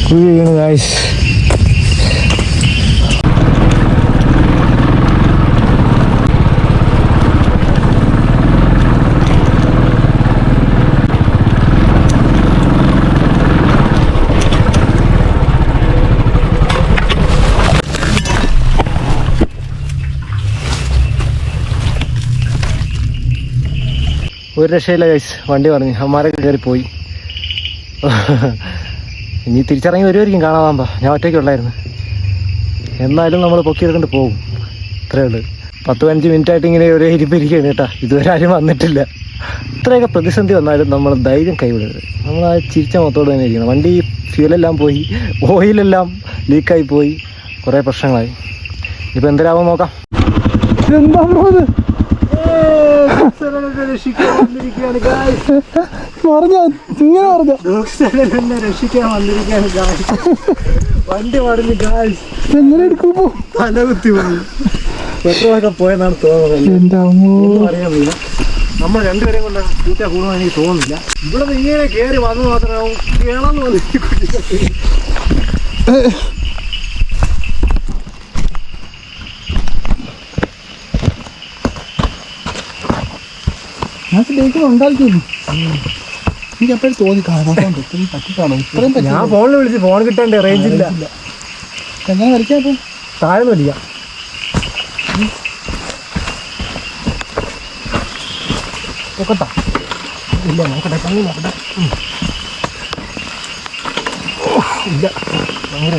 Guys. ഒരു രക്ഷയില്ല guys. വണ്ടി പറഞ്ഞു അമ്മാരൊക്കെ കയറി പോയി. ഇനി തിരിച്ചിറങ്ങി വരുമായിരിക്കും കാണാതാകുമ്പോൾ. ഞാൻ ഒറ്റയ്ക്കുള്ളായിരുന്നു. എന്നാലും നമ്മൾ പൊക്കിയെടുക്കൊണ്ട് പോകും. ഇത്രയേ ഉള്ളൂ. 10-15 മിനിറ്റായിട്ട് ഇങ്ങനെ ഒരേ ഇരിപ്പിരിക്കുകയാണ് കേട്ടോ. ഇതുവരെ ആരും വന്നിട്ടില്ല. ഇത്രയൊക്കെ പ്രതിസന്ധി വന്നാലും നമ്മൾ ധൈര്യം കൈവിടരുത്. നമ്മൾ ആ ചിരിച്ച മൊത്തോട് തന്നെ ഇരിക്കണം. വണ്ടി ഫ്യൂലെല്ലാം പോയി, ഓയിലെല്ലാം ലീക്കായി പോയി, കുറേ പ്രശ്നങ്ങളായി. ഇപ്പം എന്തരാവും നോക്കാം. എന്താ രക്ഷിക്കാൻ വന്നിരിക്കുകയാണ്. വണ്ടി മറിഞ്ഞ് ഗായ്സ് എങ്ങനെ എടുക്കുമ്പോ തലകുത്തി പോയി. പെട്രോളൊക്കെ പോയെന്നാണ് തോന്നുന്നത്. അറിയാമില്ല. നമ്മൾ രണ്ടുപേരെയും കൊണ്ട് കൂറ്റ കൂടുമെന്ന് എനിക്ക് തോന്നുന്നില്ല. ഇവിടെ ഇങ്ങനെ കയറി വന്ന് മാത്രമാവും കേളന്ന് വന്നിട്ട് ഉണ്ടാക്കിയിരുന്നു. എനിക്ക് എപ്പോഴും തോന്നി കാണാറുണ്ട്. ഞാൻ ഫോണിൽ വിളിച്ച് ഫോൺ കിട്ടാണ്ട് റേഞ്ച് ഇല്ല. എങ്ങനെ വലിക്കാം? അപ്പം താഴെ വലിക്കാം. നോക്കട്ടാ ഇല്ല, നോക്കട്ടെ പണി നോക്കട്ടെ. ഇല്ല, ഭയങ്കര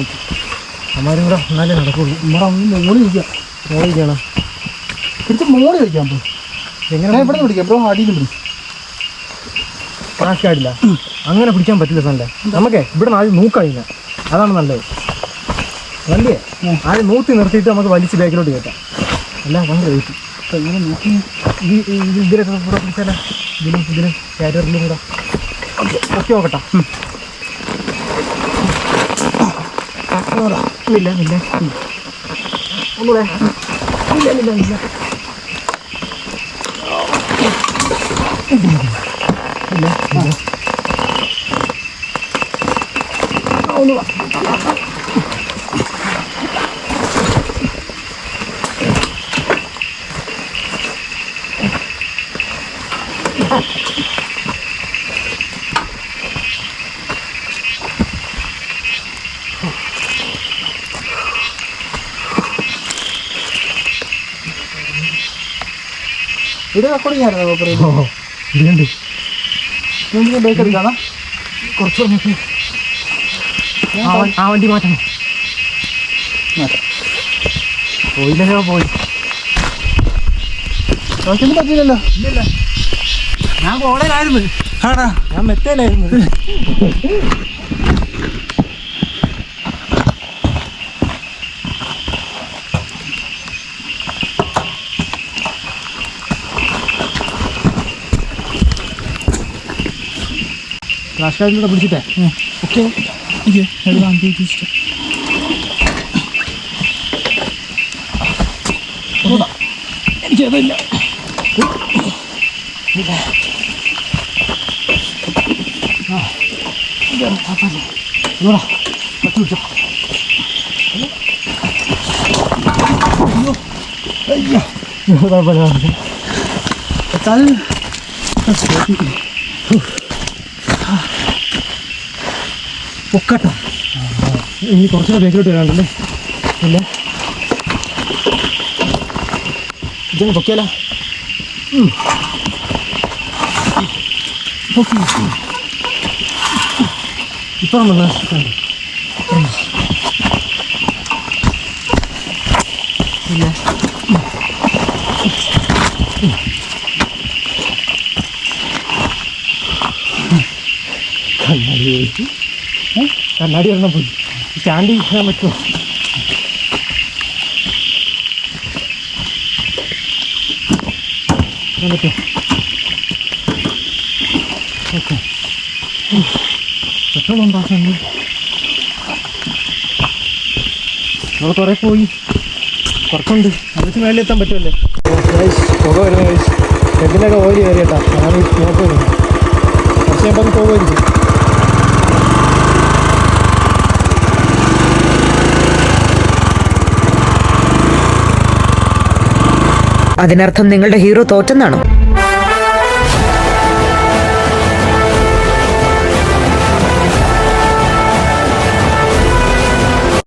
അമ്മാരും കൂടെ എന്നാലേ നടക്കുള്ളൂ. ഇവിടെ ഒന്ന് മോളി വയ്ക്കാം. മോളി വയ്ക്കണം. പിടിച്ച് മോളി വയ്ക്കാം. എങ്ങനെ ഇവിടെ പിടിക്കാം ബ്രോ? അടിയിലും പിടിക്കും. കാശാടില്ല. അങ്ങനെ പിടിക്കാൻ പറ്റില്ല. നല്ല നമുക്കേ ഇവിടെ ആദ്യം നോക്കാനില്ല. അതാണ് നല്ലത്. വണ്ടിയെ ആദ്യം നോക്കി നിർത്തിയിട്ട് നമുക്ക് വലിച്ച് ബാക്കിലോട്ട് കയറ്റാം. അല്ല ഭയങ്കര വെയിറ്റ്. എങ്ങനെ നോക്കി ഇതിലൊക്കെ കൂടെ പിടിച്ചാലോ? ഇതിലും കാറ്ററിലും കൂടെ ഓക്കെ നോക്കട്ടെ. ഇല്ല ഇല്ല ഒന്നുകൂടെ. ഇല്ല ഇല്ല ഇല്ല ഇല്ല ഇല്ല ഒന്ന് ഇത് റെക്കോർഡിംഗ് ആയിരുന്നു. ഇതുണ്ട് ബൈക്ക് എടുക്കാതാ. കുറച്ച് വന്നിട്ട് ആ വണ്ടി മാറ്റണം. പോയില്ലല്ലോ. പോയി ചോദിച്ചൊന്നും പറ്റില്ലല്ലോ. ഇല്ലല്ല, ഞാൻ കോളേജിലായിരുന്നു. ആടാ, ഞാൻ മെത്തേലായിരുന്നു. Class കാർഡിലൂടെ പിടിച്ചിട്ടേ okay എനിക്കതില്ല. പിടിച്ചോ. പൊക്കട്ടോ. ഇനി കുറച്ചുകൂടെ ബേക്കിലോട്ട് വരാണ്ടല്ലേ. അല്ലേ ഇതൊന്ന് പൊക്കിയാലോ? ഇപ്പം നമ്മൾ ഇല്ല കണ്ണാടി പോയി. കണ്ണാടി ഒരെണ്ണം പോയി. സ്റ്റാൻഡ് ചെയ്യാൻ പറ്റുമോ? പറ്റുമോ? ഓക്കെ. പെട്രോൾ ഉണ്ടാക്കുന്നുണ്ട്. നമ്മൾ കുറേ പോയി. കുറച്ചുണ്ട്. അതിന് മേളിൽ എത്താൻ പറ്റുമല്ലേ? പുക വരുന്ന കഴിച്ച് എന്തിനൊക്കെ ഓയിൽ കയറി കേട്ടാ. ഞാൻ നോക്കുന്നു. കുറച്ച് കഴിയുമ്പോൾ പോകുമായിരിക്കും. അതിനർത്ഥം നിങ്ങളുടെ ഹീറോ തോറ്റെന്നാണോ?